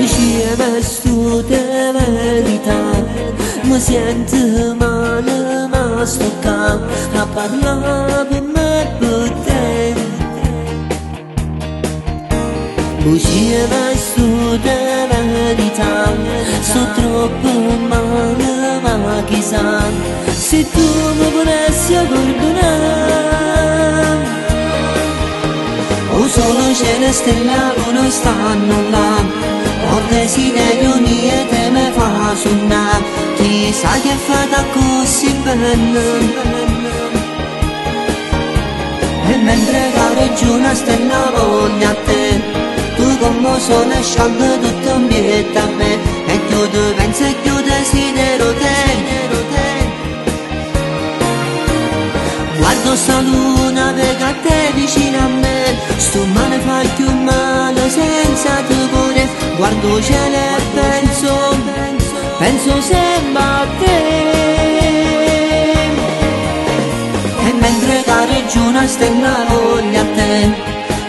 Uscire messo di verità, mi sento male ma sto calmo a parlare per me per te. Uscire messo di verità, sto troppo male ma chissà se tu mi potessi perdonare. O solo cielo e stella non stanno là, ho desiderio niente me fa suonare, chissà che fata così bella. E mentre gareggia una stella voglia a te, tu come sole scalda tutto un piede a me, e chiudo penso e chiudo desidero te. Guardo sta luna perché a te vicino a me, sto male fa più male senza tepore. Guardo cielo e penso sempre a te. E mentre gareggia una stella voglia a te,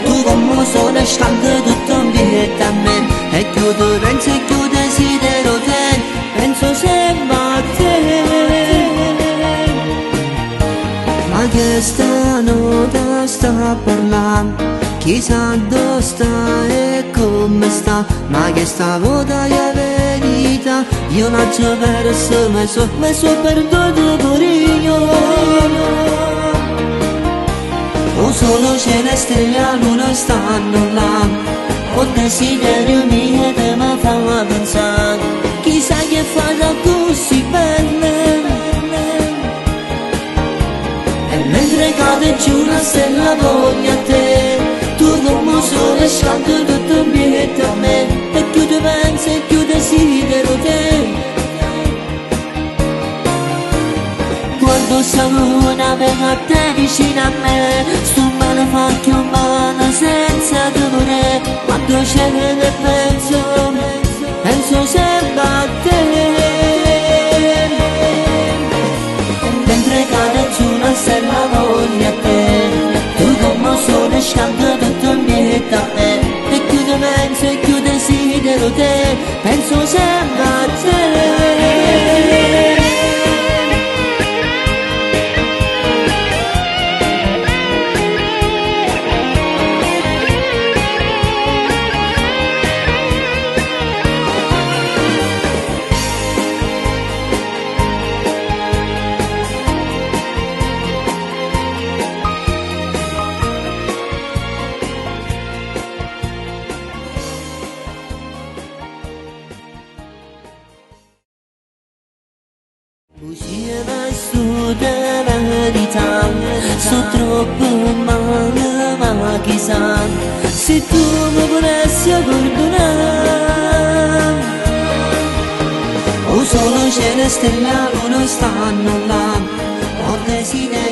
tu come sole scalda tutto un piede a me, e chiudo penso e chiudo desidero te, penso sempre a te. Ma che stanotte sta parlando, chissà dove sta e come sta, ma che sta volta è verità, io non ci perso, mi so perduto pure io. O solo cielo e stella non stanno là, ho desiderio mio che mi fa pensare, chissà che fa da così bella. Mentre cade giù una stella voglia a te, tu come sole scalda tutto un piede a me, e chiudo penso e chiudo desidero te. Guardo sta luna per a te vicino a me, sto male fa più male senza dolore. Quando cielo e penso sempre a te. Mentre cade giù una stella voglia a te, tu come sole scalda tutto il piede a me, e chiudo penso e chiudo desidero te, penso sempre a te. Uscire messo di verità, sto troppo male ma chissà se tu mi potessi perdonare. O solo cielo e stella non stanno là, ho desiderio